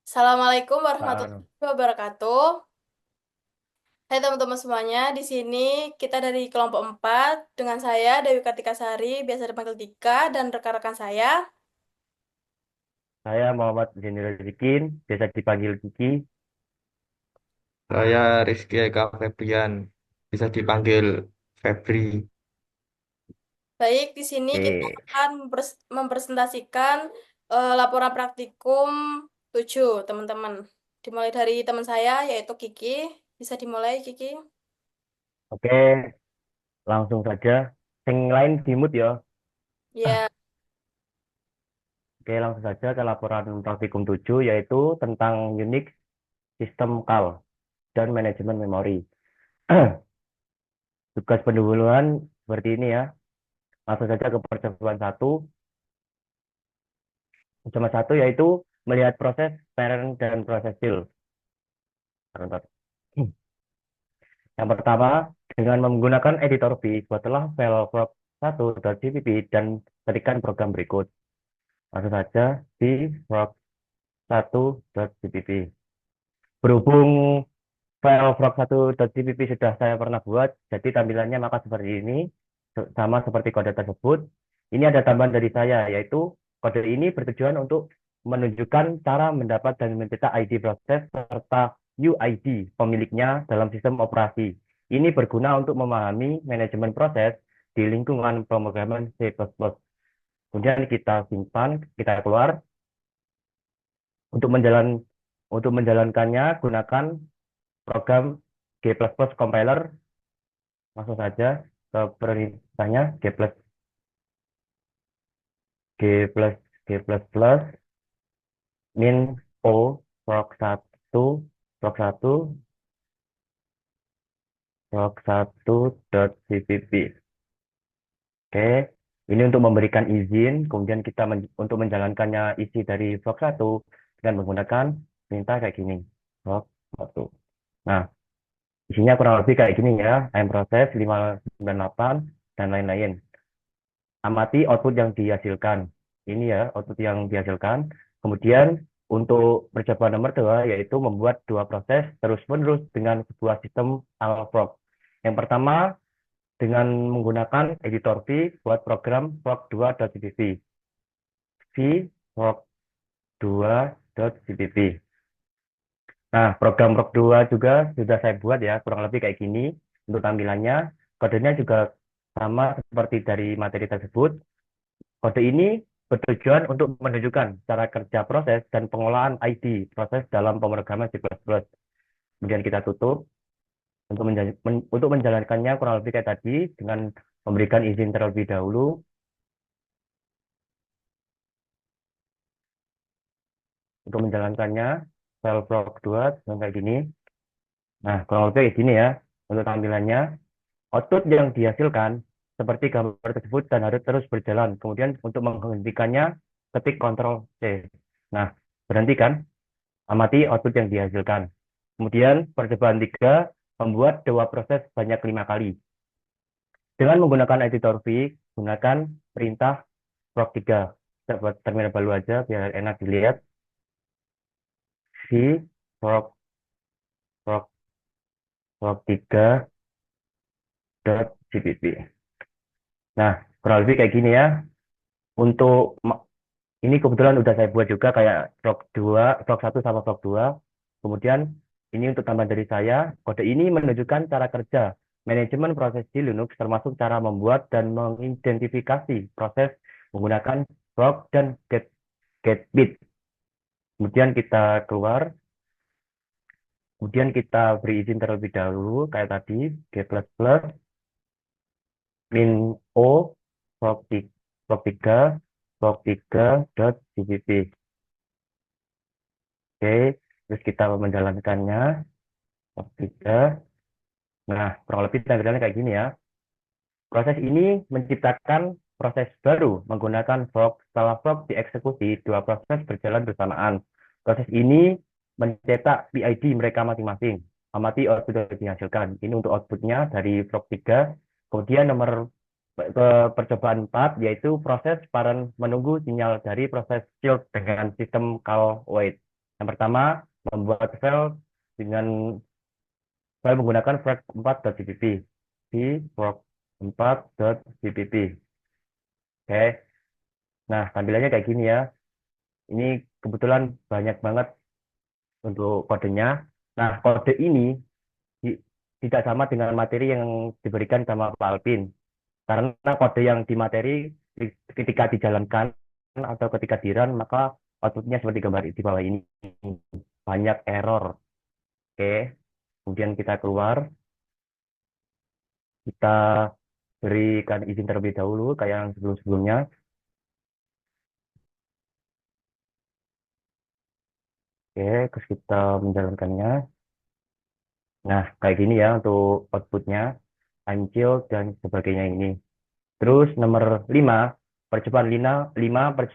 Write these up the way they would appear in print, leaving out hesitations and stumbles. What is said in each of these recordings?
Assalamualaikum Nah, warahmatullahi wabarakatuh. Hai teman-teman semuanya, di sini kita dari kelompok 4 dengan saya Dewi Kartika Sari, biasa dipanggil Tika, dan rekan-rekan saya. saya Muhammad Zainul Rezekin, biasa dipanggil Kiki. Saya Rizky Eka Febrian, bisa dipanggil Febri. Baik, di sini kita Oke, akan mempresentasikan laporan praktikum 7, teman-teman. Dimulai dari teman saya, yaitu Kiki. Bisa dimulai, Kiki. oke, langsung saja. Yang lain di mute ya. Ya, Oke, langsung saja ke laporan praktikum 7, yaitu tentang Unix System Call dan Manajemen Memori. Tugas pendahuluan seperti ini ya. Langsung saja ke percobaan satu. Percobaan satu yaitu melihat proses parent dan proses child. Bentar. Yang pertama, dengan menggunakan editor V, buatlah file frog1.cpp dan ketikkan program berikut. Langsung saja di frog1.cpp. Berhubung file frog1.cpp sudah saya pernah buat, jadi tampilannya maka seperti ini, sama seperti kode tersebut. Ini ada tambahan dari saya, yaitu kode ini bertujuan untuk menunjukkan cara mendapat dan mencetak ID proses serta UID pemiliknya dalam sistem operasi. Ini berguna untuk memahami manajemen proses di lingkungan pemrograman C++. Kemudian kita simpan, kita keluar. Untuk menjalan untuk menjalankannya gunakan program G++ compiler. Langsung saja ke perintahnya G++ min o frog1 frog1.cpp. Oke, ini untuk memberikan izin, kemudian kita untuk menjalankannya isi dari frog1 dengan menggunakan perintah kayak gini. Frog1. Nah, isinya kurang lebih kayak gini ya, proses 598 dan lain-lain. Amati output yang dihasilkan. Ini ya, output yang dihasilkan. Kemudian untuk percobaan nomor 2, yaitu membuat dua proses terus-menerus dengan sebuah sistem alprog. Yang pertama, dengan menggunakan editor V buat program frog2.cpp. V frog2.cpp. Nah, program frog2 juga sudah saya buat ya, kurang lebih kayak gini untuk tampilannya. Kodenya juga sama seperti dari materi tersebut. Kode ini bertujuan untuk menunjukkan cara kerja proses dan pengolahan ID proses dalam pemrograman C++. Kemudian kita tutup untuk menjalankannya kurang lebih kayak tadi dengan memberikan izin terlebih dahulu untuk menjalankannya file prog2 dengan kayak gini. Nah, kurang lebih kayak gini ya untuk tampilannya. Output yang dihasilkan seperti gambar tersebut dan harus terus berjalan. Kemudian untuk menghentikannya ketik Ctrl C. Nah, berhentikan. Amati output yang dihasilkan. Kemudian percobaan 3 membuat dua proses banyak 5 kali. Dengan menggunakan editor V, gunakan perintah prog3. Kita buat terminal baru aja biar enak dilihat. V prog, prog, prog3 dot cpp. Nah, kurang lebih kayak gini ya. Untuk ini kebetulan udah saya buat juga kayak frog1 sama frog2. Kemudian ini untuk tambahan dari saya, kode ini menunjukkan cara kerja manajemen proses di Linux termasuk cara membuat dan mengidentifikasi proses menggunakan frog dan getbit. Kemudian kita keluar, kemudian kita beri izin terlebih dahulu kayak tadi g++ min o frog3 frog3.cpp. Oke, terus kita menjalankannya frog3. Nah, kurang lebih tampilannya kayak gini ya. Proses ini menciptakan proses baru menggunakan frog. Setelah frog dieksekusi, dua proses berjalan bersamaan. Proses ini mencetak PID mereka masing-masing. Amati output yang dihasilkan. Ini untuk outputnya dari frog3. Kemudian nomor ke percobaan 4 yaitu proses parent menunggu sinyal dari proses child dengan sistem call wait. Yang pertama, membuat file dengan file menggunakan frog4.cpp di frog4.cpp. Oke. Nah, tampilannya kayak gini ya. Ini kebetulan banyak banget untuk kodenya. Nah, kode ini di- tidak sama dengan materi yang diberikan sama Pak Alvin. Karena kode yang di materi ketika dijalankan atau ketika di run, maka outputnya seperti gambar di bawah ini. Banyak error. Oke. Kemudian kita keluar, kita berikan izin terlebih dahulu kayak yang sebelum-sebelumnya. Oke, terus kita menjalankannya. Nah, kayak gini ya untuk outputnya, Ancil dan sebagainya ini. Terus nomor 5, percobaan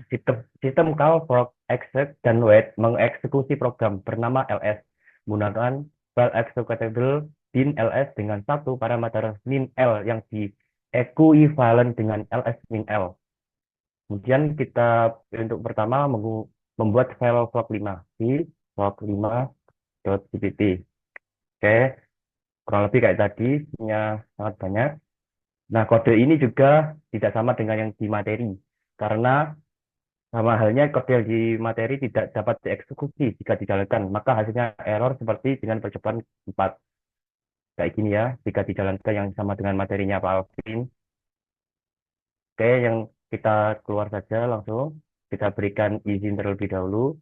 sistem, sistem call for exec dan wait mengeksekusi program bernama ls menggunakan file executable bin ls dengan satu parameter min l yang di equivalent dengan ls min l. Kemudian kita untuk pertama membuat file log5 di log5.cpp. Oke, kurang lebih kayak tadi, punya sangat banyak. Nah, kode ini juga tidak sama dengan yang di materi, karena sama halnya kode yang di materi tidak dapat dieksekusi jika dijalankan, maka hasilnya error seperti dengan percobaan 4. Kayak gini ya, jika dijalankan yang sama dengan materinya Pak Alvin. Oke, yang kita keluar saja langsung, kita berikan izin terlebih dahulu.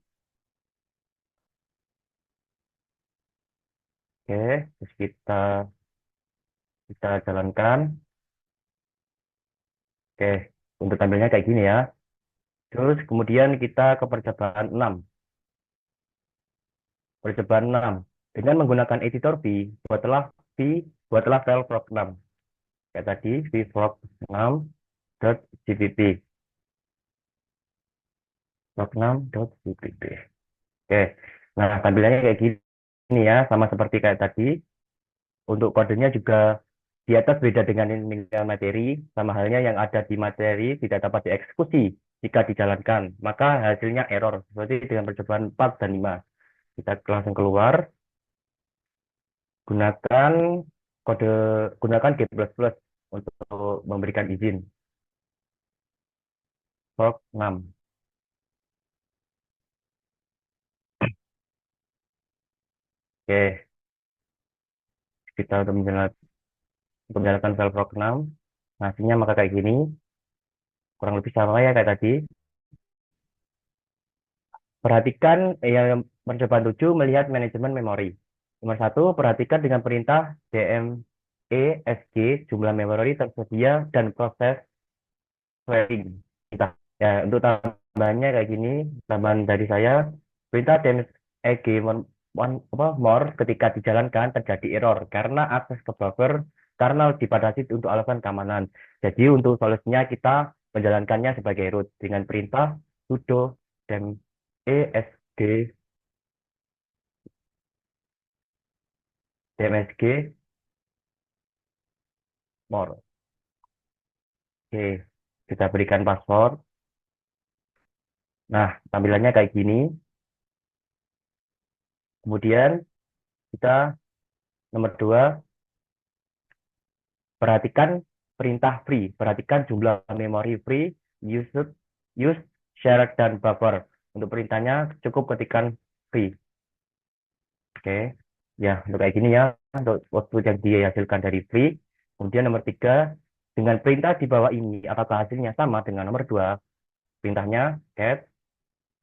Oke, terus kita jalankan. Oke, untuk tampilnya kayak gini ya. Terus kemudian kita ke percobaan 6. Percobaan 6. Dengan menggunakan editor buatlah file frog6. Kayak tadi, vfrog6.cpp. Frog6.cpp. Oke. Nah, tampilannya kayak gini ya, sama seperti kayak tadi. Untuk kodenya juga di atas beda dengan yang materi, sama halnya yang ada di materi tidak dapat dieksekusi jika dijalankan. Maka hasilnya error, seperti dengan percobaan 4 dan 5. Kita langsung keluar, gunakan kode gunakan G++ untuk memberikan izin fork 6. Oke, kita udah menjalankan file fork 6. Hasilnya maka kayak gini, kurang lebih sama ya kayak tadi. Perhatikan yang percobaan 7 melihat manajemen memori. Nomor 1, perhatikan dengan perintah dmesg jumlah memori tersedia dan proses swapping. Ya, untuk tambahannya kayak gini, tambahan dari saya, perintah DMSG more ketika dijalankan terjadi error karena akses ke buffer karena dibatasi untuk alasan keamanan. Jadi untuk solusinya kita menjalankannya sebagai root dengan perintah sudo dmsg more. Oke, kita berikan password. Nah, tampilannya kayak gini. Kemudian kita nomor 2, perhatikan perintah free. Perhatikan jumlah memori free, use, use, share, dan buffer. Untuk perintahnya cukup ketikkan free. Oke. Ya, untuk kayak gini ya. Untuk output yang dihasilkan dari free. Kemudian nomor 3, dengan perintah di bawah ini, apakah hasilnya sama dengan nomor 2? Perintahnya get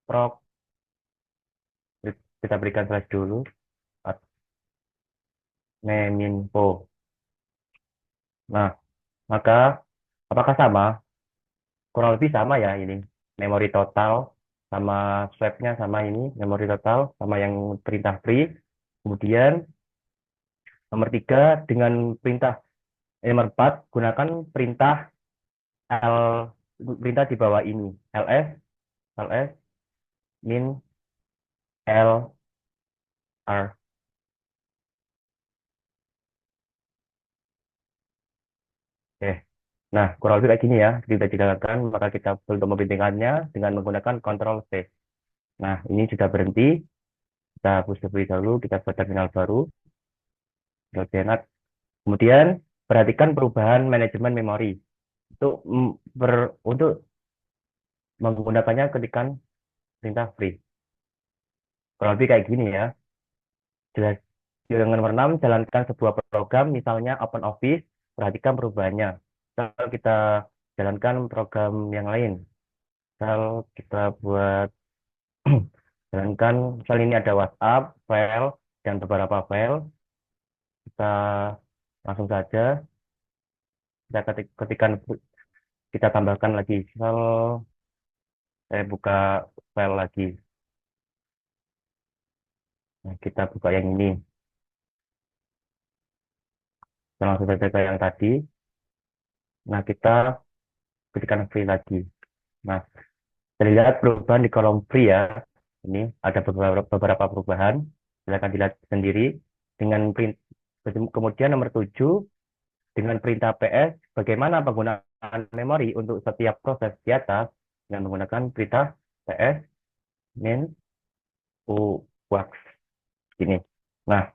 proc. Kita berikan slash dulu. Meminfo. Nah, maka apakah sama? Kurang lebih sama ya ini. Memori total sama swapnya sama ini. Memori total sama yang perintah free. Kemudian nomor 3 dengan perintah nomor 4 gunakan perintah L perintah di bawah ini. ls min l r. Oke. Nah, kurang lebih kayak gini ya. Kita jalankan, maka kita untuk membandingkannya dengan menggunakan Ctrl C. Nah, ini sudah berhenti. Kita hapus terlebih dahulu, kita buat terminal baru, Control Kemudian perhatikan perubahan manajemen memori. Untuk untuk menggunakannya ketikan perintah free. Kurang lebih kayak gini ya. Jelas. Yang nomor 6, jalankan sebuah program, misalnya Open Office, perhatikan perubahannya. Kalau kita jalankan program yang lain, misal kita buat jalankan, misal ini ada WhatsApp, file, dan beberapa file, kita langsung saja, kita ketikkan, kita tambahkan lagi. Misal saya buka file lagi, nah, kita buka yang ini, kita langsung saja ke yang tadi, nah kita ketikkan free lagi. Nah, terlihat perubahan di kolom free ya. Ini ada beberapa perubahan. Silakan dilihat sendiri. Dengan kemudian nomor 7, dengan perintah PS, bagaimana penggunaan memori untuk setiap proses di atas dengan menggunakan perintah PS min u wax ini. Nah,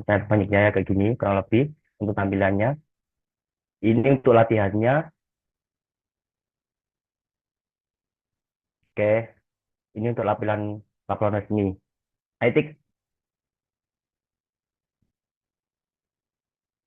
saya selanjutnya ya kayak gini kurang lebih untuk tampilannya. Ini untuk latihannya. Oke, ini untuk laporan resmi. Etik,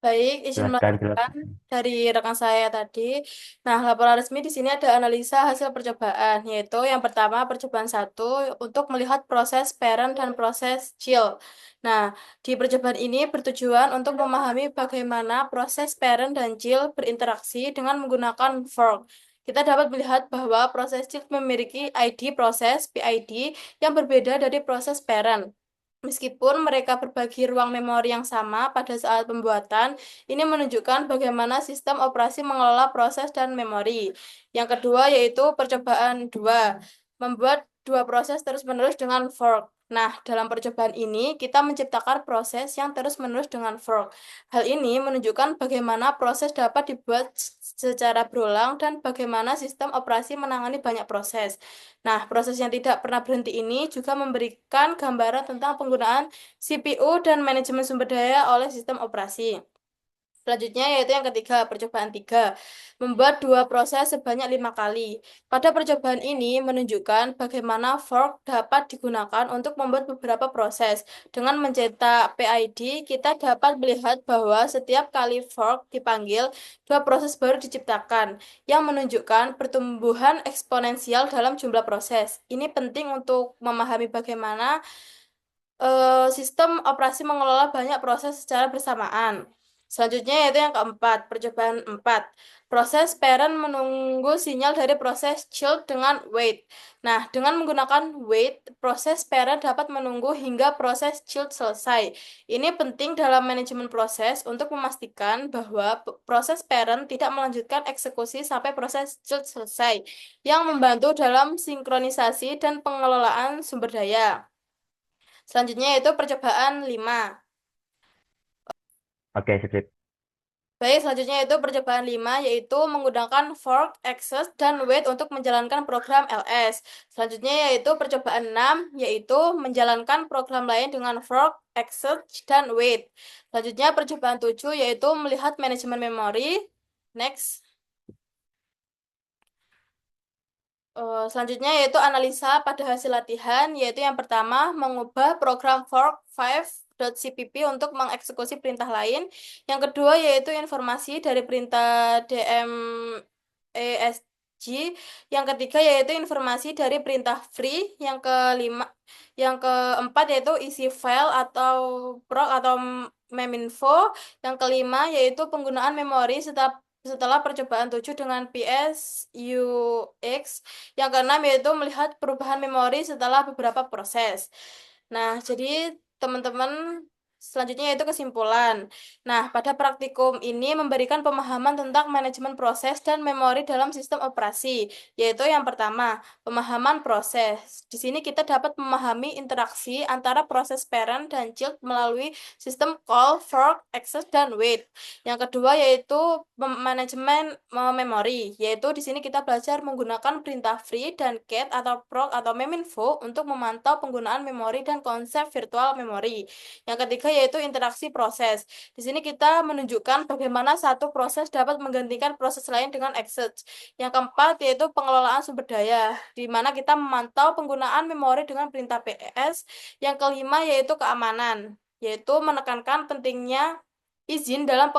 Baik, izin jelaskan melanjutkan jelaskan. dari rekan saya tadi. Nah, laporan resmi di sini ada analisa hasil percobaan, yaitu yang pertama percobaan satu untuk melihat proses parent dan proses child. Nah, di percobaan ini bertujuan untuk memahami bagaimana proses parent dan child berinteraksi dengan menggunakan fork. Kita dapat melihat bahwa proses child memiliki ID proses PID yang berbeda dari proses parent. Meskipun mereka berbagi ruang memori yang sama pada saat pembuatan, ini menunjukkan bagaimana sistem operasi mengelola proses dan memori. Yang kedua yaitu percobaan dua, membuat dua proses terus-menerus dengan fork. Nah, dalam percobaan ini kita menciptakan proses yang terus-menerus dengan fork. Hal ini menunjukkan bagaimana proses dapat dibuat secara berulang dan bagaimana sistem operasi menangani banyak proses. Nah, proses yang tidak pernah berhenti ini juga memberikan gambaran tentang penggunaan CPU dan manajemen sumber daya oleh sistem operasi. Selanjutnya yaitu yang ketiga, percobaan tiga, membuat dua proses sebanyak 5 kali. Pada percobaan ini menunjukkan bagaimana fork dapat digunakan untuk membuat beberapa proses. Dengan mencetak PID, kita dapat melihat bahwa setiap kali fork dipanggil, dua proses baru diciptakan, yang menunjukkan pertumbuhan eksponensial dalam jumlah proses. Ini penting untuk memahami bagaimana sistem operasi mengelola banyak proses secara bersamaan. Selanjutnya yaitu yang keempat, percobaan 4. Proses parent menunggu sinyal dari proses child dengan wait. Nah, dengan menggunakan wait, proses parent dapat menunggu hingga proses child selesai. Ini penting dalam manajemen proses untuk memastikan bahwa proses parent tidak melanjutkan eksekusi sampai proses child selesai, yang membantu dalam sinkronisasi dan pengelolaan sumber daya. Selanjutnya yaitu percobaan 5. Oke, sip, sip. Baik, selanjutnya yaitu percobaan 5 yaitu menggunakan fork, access, dan wait untuk menjalankan program LS. Selanjutnya yaitu percobaan 6 yaitu menjalankan program lain dengan fork, access, dan wait. Selanjutnya percobaan 7 yaitu melihat manajemen memori. Next. Selanjutnya yaitu analisa pada hasil latihan, yaitu yang pertama mengubah program fork5.cpp untuk mengeksekusi perintah lain. Yang kedua yaitu informasi dari perintah DMESG. Yang ketiga yaitu informasi dari perintah free. Yang keempat yaitu isi file atau proc atau meminfo. Yang kelima yaitu penggunaan memori setelah percobaan 7 dengan PSUX. Yang keenam yaitu melihat perubahan memori setelah beberapa proses. Nah, jadi teman-teman Selanjutnya yaitu kesimpulan. Nah, pada praktikum ini memberikan pemahaman tentang manajemen proses dan memori dalam sistem operasi, yaitu yang pertama, pemahaman proses. Di sini kita dapat memahami interaksi antara proses parent dan child melalui sistem call, fork, access, dan wait. Yang kedua yaitu manajemen memori, yaitu di sini kita belajar menggunakan perintah free dan get atau proc atau meminfo untuk memantau penggunaan memori dan konsep virtual memori. Yang ketiga yaitu interaksi proses. Di sini kita menunjukkan bagaimana satu proses dapat menggantikan proses lain dengan access. Yang keempat yaitu pengelolaan sumber daya, di mana kita memantau penggunaan memori dengan perintah PS. Yang kelima yaitu keamanan, yaitu menekankan pentingnya izin dalam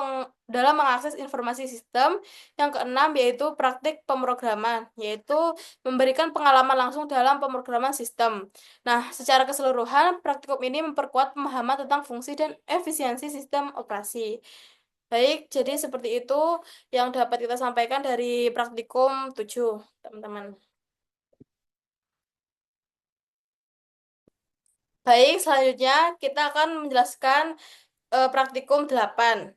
mengakses informasi sistem. Yang keenam yaitu praktik pemrograman, yaitu memberikan pengalaman langsung dalam pemrograman sistem. Nah, secara keseluruhan, praktikum ini memperkuat pemahaman tentang fungsi dan efisiensi sistem operasi. Baik, jadi seperti itu yang dapat kita sampaikan dari praktikum 7, teman-teman. Baik, selanjutnya kita akan menjelaskan praktikum 8,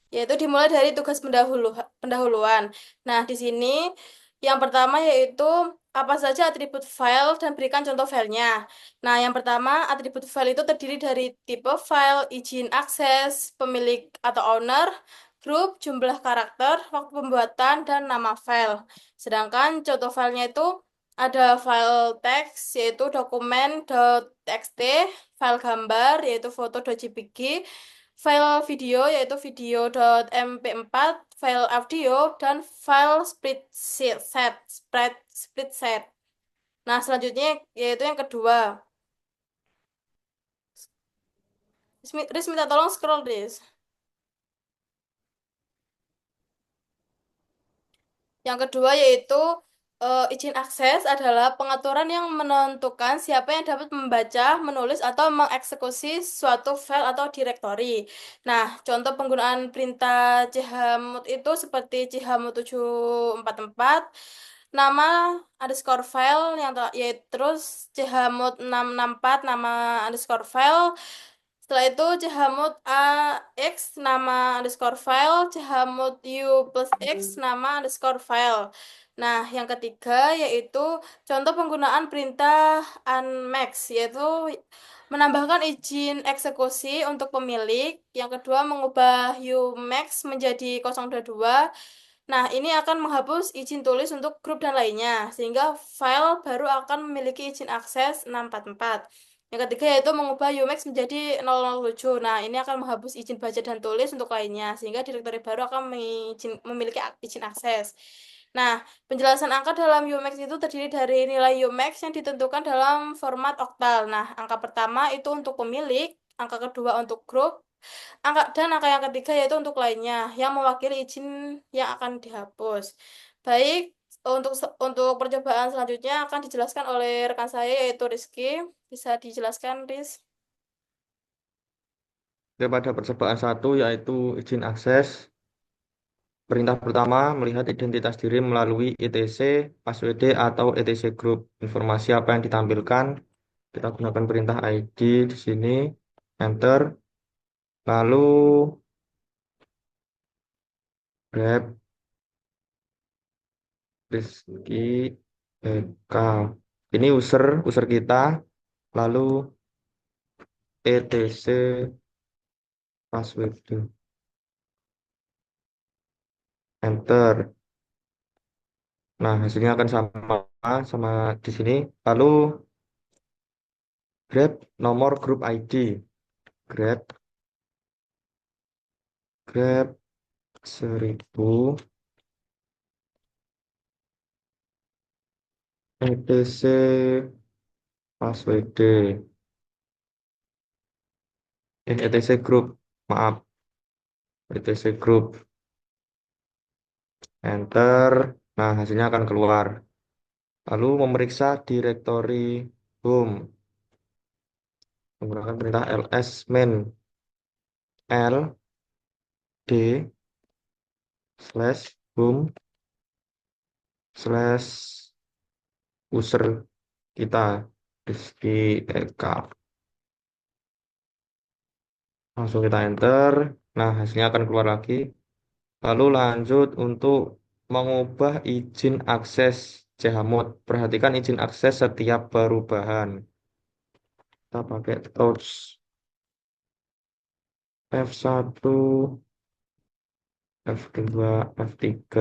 yaitu dimulai dari tugas pendahuluan. Nah, di sini yang pertama yaitu apa saja atribut file dan berikan contoh filenya. Nah, yang pertama atribut file itu terdiri dari tipe file, izin akses, pemilik atau owner, grup, jumlah karakter, waktu pembuatan, dan nama file. Sedangkan contoh filenya itu ada file teks yaitu dokumen.txt, file gambar yaitu foto.jpg, file video yaitu video.mp4, file audio, dan file spreadsheet. Nah, selanjutnya yaitu yang kedua. Riz minta tolong scroll, Riz. Yang kedua yaitu izin akses adalah pengaturan yang menentukan siapa yang dapat membaca, menulis, atau mengeksekusi suatu file atau direktori. Nah, contoh penggunaan perintah chmod itu seperti chmod 744, nama underscore file yaitu terus chmod 664 nama underscore file. Setelah itu chmod AX nama underscore file, chmod U plus X nama underscore file. Nah, yang ketiga yaitu contoh penggunaan perintah unmax, yaitu menambahkan izin eksekusi untuk pemilik. Yang kedua mengubah Umax menjadi 022. Nah, ini akan menghapus izin tulis untuk grup dan lainnya, sehingga file baru akan memiliki izin akses 644. Yang ketiga yaitu mengubah Umax menjadi 007. Nah, ini akan menghapus izin baca dan tulis untuk lainnya, sehingga direktori baru akan memiliki izin akses. Nah, penjelasan angka dalam Umax itu terdiri dari nilai Umax yang ditentukan dalam format oktal. Nah, angka pertama itu untuk pemilik, angka kedua untuk grup, angka yang ketiga yaitu untuk lainnya yang mewakili izin yang akan dihapus. Baik, untuk percobaan selanjutnya akan dijelaskan oleh rekan saya yaitu Rizky. Bisa dijelaskan, Riz? Daripada percobaan satu yaitu izin akses. Perintah pertama, melihat identitas diri melalui etc, passwd atau etc group. Informasi apa yang ditampilkan, kita gunakan perintah ID di sini, enter. Lalu grab Rizky BK. Ini user kita. Lalu etc password. Enter. Nah, hasilnya akan sama sama di sini. Lalu grab nomor grup ID. Grab grab 1000 etc password. Ini etc group. Maaf, etc group. Enter. Nah, hasilnya akan keluar. Lalu memeriksa direktori home menggunakan perintah ls main l d slash home slash user kita Rizky Eka. Langsung kita enter. Nah, hasilnya akan keluar lagi. Lalu lanjut untuk mengubah izin akses Chmod. Perhatikan izin akses setiap perubahan. Kita pakai touch F1, F2, F3.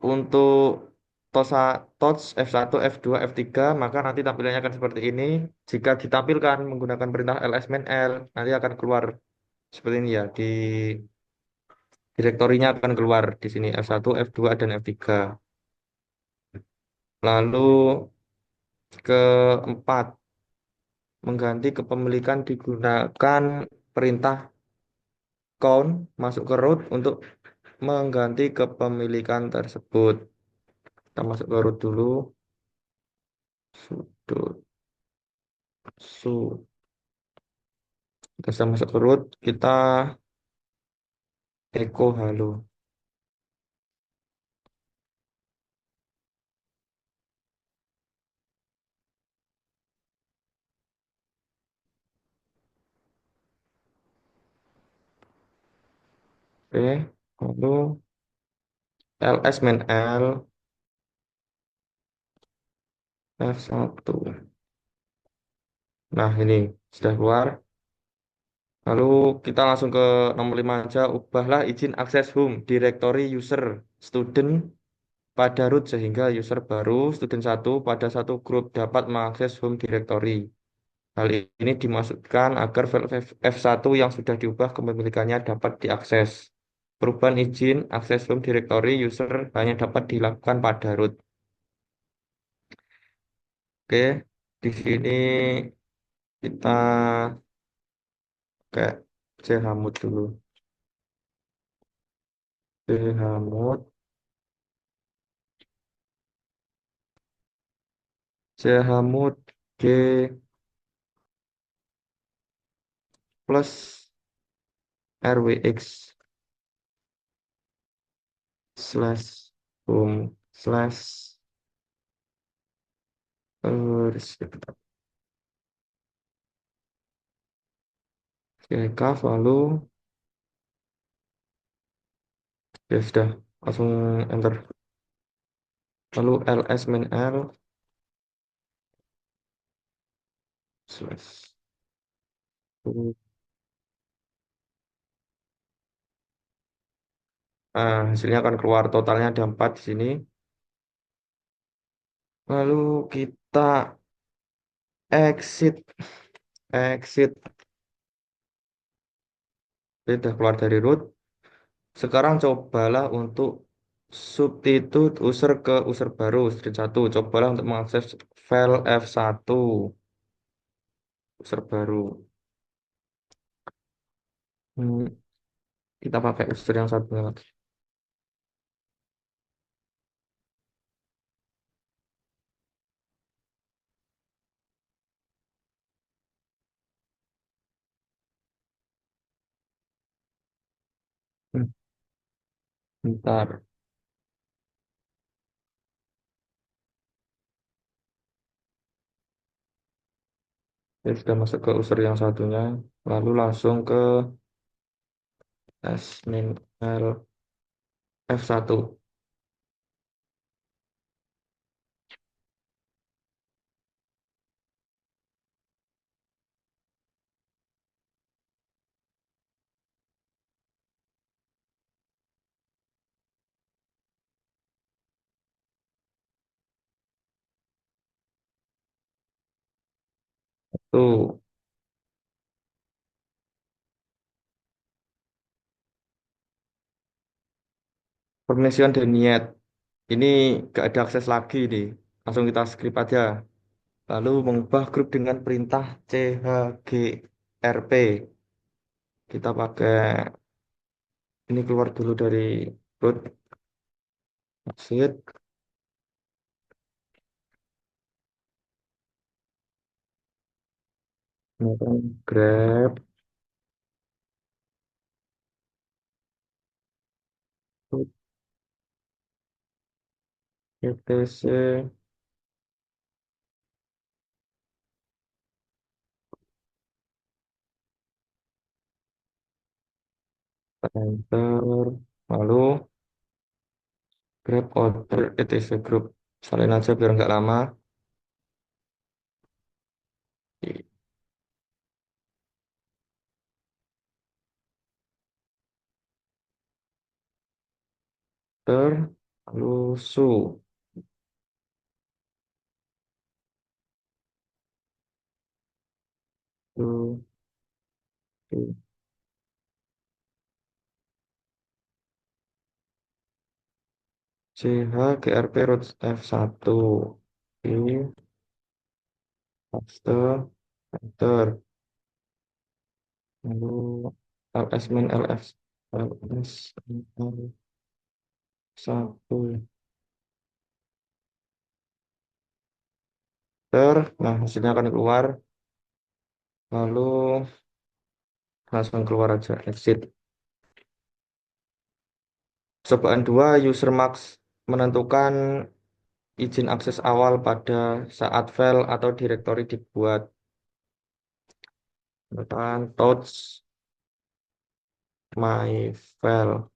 Untuk touch F1, F2, F3, maka nanti tampilannya akan seperti ini. Jika ditampilkan menggunakan perintah ls-l, nanti akan keluar seperti ini ya. Di direktorinya akan keluar di sini F1, F2, dan F3. Lalu keempat, mengganti kepemilikan digunakan perintah count masuk ke root untuk mengganti kepemilikan tersebut. Kita masuk ke root dulu. Sudo su. Kita sudah masuk ke root, kita echo halo. Oke, lalu ls main l F1. Nah, ini sudah keluar. Lalu kita langsung ke nomor 5 aja. Ubahlah izin akses home directory user student pada root sehingga user baru student satu pada satu grup dapat mengakses home directory. Hal ini dimaksudkan agar file F1 yang sudah diubah kepemilikannya dapat diakses. Perubahan izin akses home directory user hanya dapat dilakukan pada root. Oke, di sini kita kayak chmod dulu. Chmod, chmod g plus rwx slash home slash caf lalu ya sudah langsung enter. Lalu ls main l slash home. Nah, hasilnya akan keluar totalnya ada 4 di sini. Lalu kita exit exit. Sudah keluar dari root. Sekarang cobalah untuk substitute user ke user baru string 1. Cobalah untuk mengakses file F1 user baru. Hmm, kita pakai user yang satunya lagi. Hmm, bentar. Ya, sudah masuk ke user yang satunya. Lalu langsung ke admin F1. Tuh, permission denied. Ini gak ada akses lagi nih. Langsung kita skip aja. Lalu mengubah grup dengan perintah chgrp. Kita pakai ini keluar dulu dari root exit. Kemudian grab root etc Enter. Lalu grab order etc group. Salin aja biar nggak lama. Enter. Lalu su. Su. Su. CH GRP root F1. Ini paste. Enter. Lalu ls min ls ls satu. Enter. Nah, hasilnya akan keluar. Lalu langsung keluar aja exit. Cobaan 2, user max menentukan izin akses awal pada saat file atau directory dibuat. Misalkan touch my file.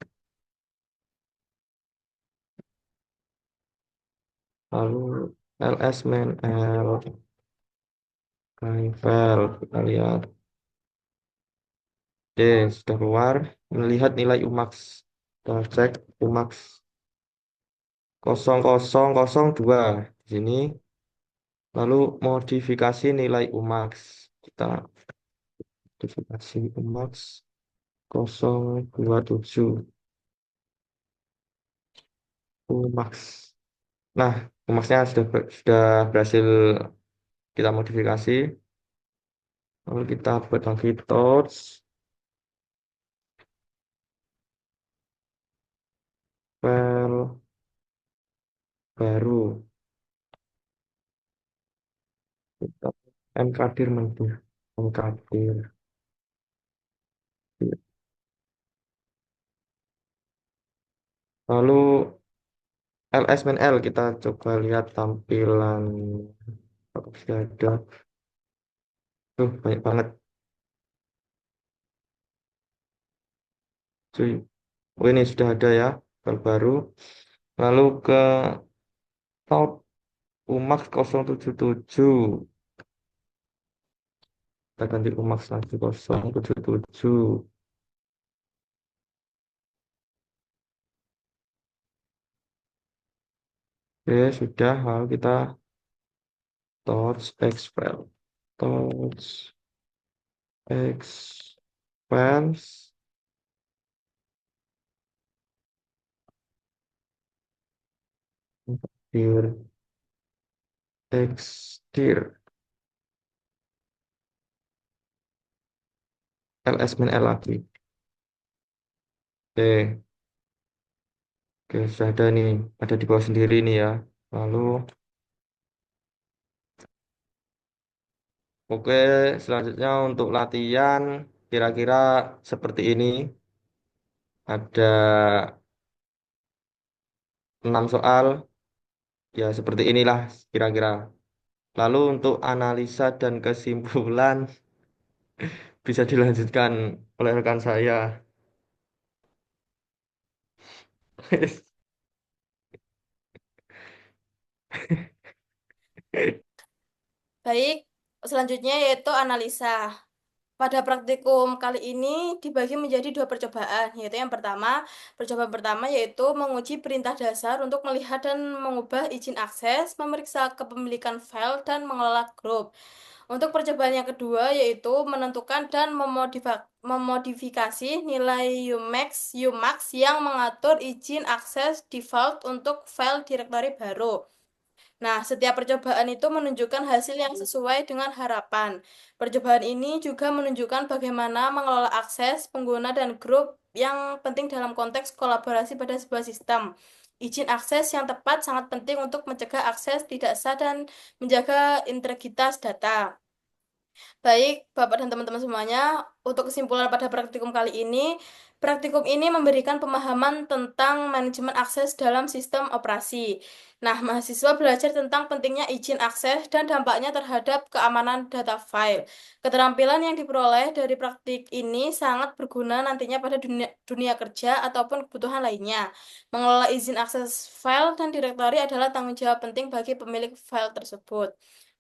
Lalu ls main l my file. Kita lihat. Oke, sudah keluar. Melihat nilai umax. Kita cek umax 0002 di sini. Lalu modifikasi nilai umax. Kita modifikasi umax 027 umax. Nah, umaxnya sudah berhasil kita modifikasi. Lalu kita buat lagi torch file baru. Kita mkdir menu. Mkdir. Lalu ls min l kita coba lihat tampilan. Apakah sudah ada? Tuh, banyak banget. Cuy. Oh, ini sudah ada ya, file baru. Lalu ke top umax 077. Kita ganti umax lagi 077. Oke, sudah. Lalu kita touch expel. Touch expense. Here. Extir. ls min l lagi. Oke. Oke, sudah ada nih. Ada di bawah sendiri nih ya. Lalu, oke, selanjutnya untuk latihan kira-kira seperti ini. Ada 6 soal. Ya, seperti inilah kira-kira. Lalu untuk analisa dan kesimpulan bisa dilanjutkan oleh rekan saya. Baik, selanjutnya yaitu analisa. Pada praktikum kali ini dibagi menjadi dua percobaan, yaitu yang pertama, percobaan pertama yaitu menguji perintah dasar untuk melihat dan mengubah izin akses, memeriksa kepemilikan file, dan mengelola grup. Untuk percobaan yang kedua yaitu menentukan dan memodifikasi nilai Umax yang mengatur izin akses default untuk file directory baru. Nah, setiap percobaan itu menunjukkan hasil yang sesuai dengan harapan. Percobaan ini juga menunjukkan bagaimana mengelola akses, pengguna, dan grup yang penting dalam konteks kolaborasi pada sebuah sistem. Izin akses yang tepat sangat penting untuk mencegah akses tidak sah dan menjaga integritas data. Baik, Bapak dan teman-teman semuanya, untuk kesimpulan pada praktikum ini memberikan pemahaman tentang manajemen akses dalam sistem operasi. Nah, mahasiswa belajar tentang pentingnya izin akses dan dampaknya terhadap keamanan data file. Keterampilan yang diperoleh dari praktik ini sangat berguna nantinya pada dunia kerja ataupun kebutuhan lainnya. Mengelola izin akses file dan direktori adalah tanggung jawab penting bagi pemilik file tersebut.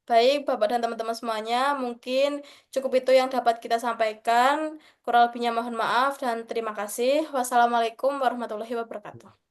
Baik, Bapak dan teman-teman semuanya, mungkin cukup itu yang dapat kita sampaikan. Kurang lebihnya mohon maaf dan terima kasih. Wassalamualaikum warahmatullahi wabarakatuh.